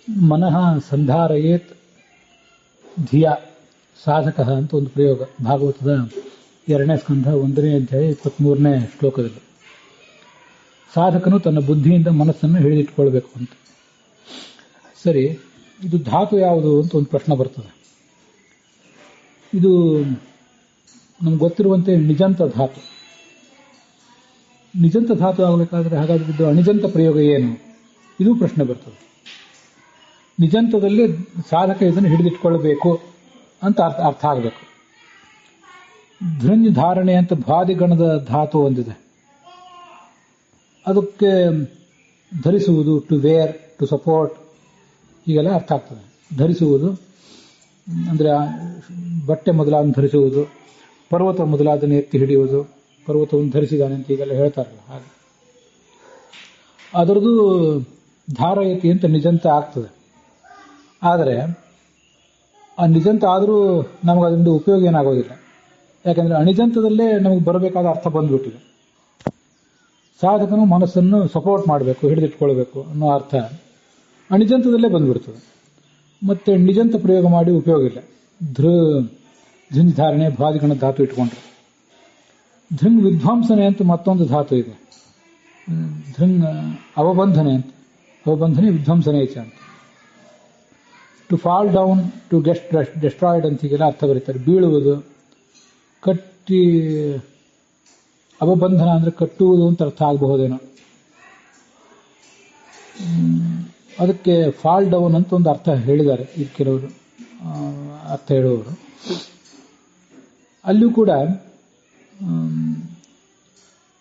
ಮನಃ ಸಂಧಾರಯೇತ್ ಧಿಯ ಸಾಧಕ ಅಂತ ಒಂದು ಪ್ರಯೋಗ ಭಾಗವತದ 2ನೇ ಸ್ಕಂಧ 1ನೇ ಅಧ್ಯಾಯ 23ನೇ ಶ್ಲೋಕದಲ್ಲಿ. ಸಾಧಕನು ತನ್ನ ಬುದ್ಧಿಯಿಂದ ಮನಸ್ಸನ್ನು ಹಿಡಿದಿಟ್ಕೊಳ್ಬೇಕು ಅಂತ. ಸರಿ, ಇದು ಧಾತು ಯಾವುದು ಅಂತ ಒಂದು ಪ್ರಶ್ನೆ ಬರ್ತದೆ. ಇದು ನಮ್ಗೆ ಗೊತ್ತಿರುವಂತೆ ನಿಜಂತ ಧಾತು. ನಿಜಂತ ಧಾತು ಆಗಬೇಕಾದ್ರೆ ಹಾಗಾದ್ರೆ ಇದು ಅಣಿಜಂತ ಪ್ರಯೋಗ ಏನು? ಇದು ಪ್ರಶ್ನೆ ಬರ್ತದೆ. ನಿಜಂತದಲ್ಲಿ ಸಾಧಕ ಇದನ್ನು ಹಿಡಿದಿಟ್ಕೊಳ್ಬೇಕು ಅಂತ ಅರ್ಥ ಆಗಬೇಕು. ಧೃಂಜ್ ಧಾರಣೆ ಅಂತ ಭಾದಿಗಣದ ಧಾತು ಒಂದಿದೆ. ಅದಕ್ಕೆ ಧರಿಸುವುದು, ಟು ವೇರ್, ಟು ಸಪೋರ್ಟ್, ಹೀಗೆಲ್ಲ ಅರ್ಥ ಆಗ್ತದೆ. ಧರಿಸುವುದು ಅಂದರೆ ಬಟ್ಟೆ ಮೊದಲಾದ ಧರಿಸುವುದು, ಪರ್ವತ ಮೊದಲಾದನ್ನು ಎತ್ತಿ ಹಿಡಿಯುವುದು, ಪರ್ವತವನ್ನು ಧರಿಸಿದಾನೆ ಅಂತ ಹೀಗೆಲ್ಲ ಹೇಳ್ತಾರಲ್ಲ ಹಾಗೆ. ಅದರದ್ದು ಧಾರಯತಿ ಅಂತ ನಿಜಂತ ಆಗ್ತದೆ. ಆದರೆ ಆ ನಿಜಂತ ಆದರೂ ನಮಗೆ ಅದರಿಂದ ಉಪಯೋಗ ಏನಾಗೋದಿಲ್ಲ. ಯಾಕಂದರೆ ಅಣಿಜಂತದಲ್ಲೇ ನಮಗೆ ಬರಬೇಕಾದ ಅರ್ಥ ಬಂದ್ಬಿಟ್ಟಿದೆ. ಸಾಧಕನು ಮನಸ್ಸನ್ನು ಸಪೋರ್ಟ್ ಮಾಡಬೇಕು, ಹಿಡಿದಿಟ್ಕೊಳ್ಬೇಕು ಅನ್ನೋ ಅರ್ಥ ಅಣಿಜಂತದಲ್ಲೇ ಬಂದ್ಬಿಡ್ತದೆ. ಮತ್ತೆ ನಿಜಂತ ಪ್ರಯೋಗ ಮಾಡಿ ಉಪಯೋಗ ಇಲ್ಲ. ಧೃಂಜ್ ಧಾರಣೆ ಭಾದಿಗಣ ಧಾತು ಇಟ್ಕೊಂಡ್ರೆ. ಧೃಂಗ್ ವಿಧ್ವಂಸನೆ ಅಂತ ಮತ್ತೊಂದು ಧಾತು ಇದೆ. ಧೃಂಗ್ ಅವಬಂಧನೆ ಅಂತ, ಅವಬಂಧನೆ ವಿಧ್ವಂಸನೆ ಐತೆ ಅಂತ. To fall down, to get destroyed ಅಂತ ಹೀಗೆಲ್ಲ ಅರ್ಥ ಬರೀತಾರೆ. ಬೀಳುವುದು, ಕಟ್ಟಿ, ಅವಬಂಧನ ಅಂದರೆ ಕಟ್ಟುವುದು ಅಂತ ಅರ್ಥ ಆಗಬಹುದೇನೋ. ಅದಕ್ಕೆ ಫಾಲ್ ಡೌನ್ ಅಂತ ಒಂದು ಅರ್ಥ ಹೇಳಿದ್ದಾರೆ ಈ ಕೆಲವರು ಅರ್ಥ ಹೇಳುವವರು. ಅಲ್ಲಿಯೂ ಕೂಡ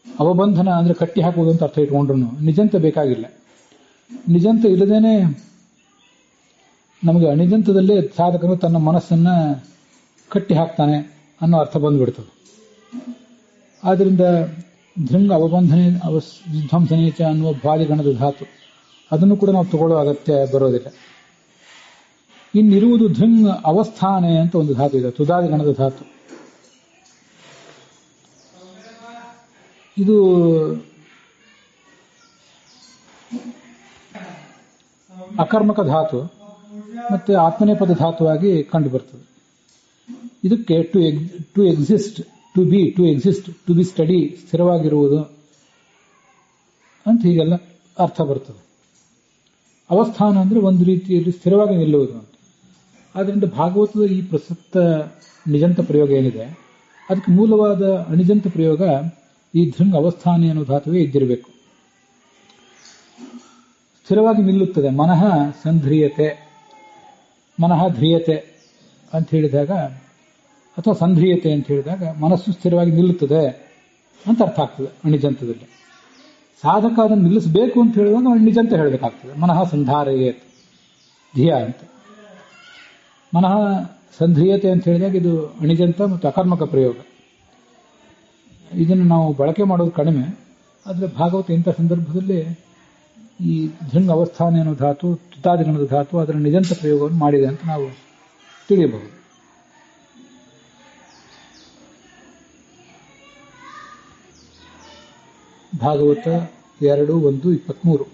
ಅವಬಂಧನ ಅಂದರೆ ಕಟ್ಟಿ ಹಾಕುವುದು ಅಂತ ಅರ್ಥ ಇಟ್ಕೊಂಡ್ರು ನಿಜಂತ ಬೇಕಾಗಿಲ್ಲ. ನಿಜಂತ ಇಲ್ಲದೇನೆ ನಮಗೆ ಅಣಿಜಂತದಲ್ಲೇ ಸಾಧಕನು ತನ್ನ ಮನಸ್ಸನ್ನ ಕಟ್ಟಿ ಹಾಕ್ತಾನೆ ಅನ್ನೋ ಅರ್ಥ ಬಂದ್ಬಿಡ್ತದೆ. ಆದ್ದರಿಂದ ಧೃಂಗ್ ಅವಬಂಧನೆ ವಿಧ್ವಂಸನೇಚ ಅನ್ನುವ ಭಾದಿಗಣದ ಧಾತು ಅದನ್ನು ಕೂಡ ನಾವು ತಗೊಳ್ಳೋ ಅಗತ್ಯ ಬರೋದಿಲ್ಲ. ಇನ್ನಿರುವುದು ಧೃಂಗ್ ಅವಸ್ಥಾನೆ ಅಂತ ಒಂದು ಧಾತು ಇದೆ, ತುದಾದಿಗಣದ ಧಾತು. ಇದು ಅಕರ್ಮಕ ಧಾತು ಮತ್ತೆ ಆತ್ಮನೇಪದ ಧಾತುವಾಗಿ ಕಂಡು ಬರ್ತದೆ. ಇದಕ್ಕೆ to exist, to be study, ಸ್ಥಿರವಾಗಿರುವುದು ಅಂತ ಹೀಗೆಲ್ಲ ಅರ್ಥ ಬರ್ತದೆ. ಅವಸ್ಥಾನ ಅಂದರೆ ಒಂದು ರೀತಿಯಲ್ಲಿ ಸ್ಥಿರವಾಗಿ ನಿಲ್ಲುವುದು ಅಂತ. ಆದ್ದರಿಂದ ಭಾಗವತದ ಈ ಪ್ರಸಕ್ತ ನಿಜಂತ ಪ್ರಯೋಗ ಏನಿದೆ ಅದಕ್ಕೆ ಮೂಲವಾದ ಅಣಿಜಂತ ಪ್ರಯೋಗ ಈ ಧೃಂಗ್ ಅವಸ್ಥಾನೆ ಅನ್ನೋ ಧಾತುವೇ ಇದ್ದಿರಬೇಕು. ಸ್ಥಿರವಾಗಿ ನಿಲ್ಲುತ್ತದೆ. ಮನಃ ಸಂಧ್ರಿಯತೆ, ಮನಃ ಧ್ರಿಯತೆ ಅಂತ ಹೇಳಿದಾಗ ಅಥವಾ ಸಂಧ್ರಿಯತೆ ಅಂತ ಹೇಳಿದಾಗ ಮನಸ್ಸು ಸ್ಥಿರವಾಗಿ ನಿಲ್ಲುತ್ತದೆ ಅಂತ ಅರ್ಥ ಆಗ್ತದೆ ಅಣಿಜಂತದಲ್ಲಿ. ಸಾಧಕ ಅದನ್ನು ನಿಲ್ಲಿಸಬೇಕು ಅಂತ ಹೇಳಿದಾಗ ನಿಜಂತ ಹೇಳಬೇಕಾಗ್ತದೆ. ಮನಃ ಸಂಧಾರಯೇತ್ ಧಿಯ ಅಂತ. ಮನಃ ಸಂಧ್ರಿಯತೆ ಅಂತ ಹೇಳಿದಾಗ ಇದು ಅಣಿಜಂತ ಮತ್ತು ಅಕರ್ಮಕ ಪ್ರಯೋಗ. ಇದನ್ನು ನಾವು ಬಳಕೆ ಮಾಡೋದು ಕಡಿಮೆ. ಆದರೆ ಭಾಗವತ ಇಂಥ ಸಂದರ್ಭದಲ್ಲಿ ಈ ಧೃಂಗ್ ಅವಸ್ಥಾನೆ ಅನ್ನೋ ಧಾತು, ತುತಾದಿಗಣದ ಧಾತು ಅದರ ನಿಜಂತ ಪ್ರಯೋಗವನ್ನು ಮಾಡಿದೆ ಅಂತ ನಾವು ತಿಳಿಯಬಹುದು. ಭಾಗವತ 2:1-23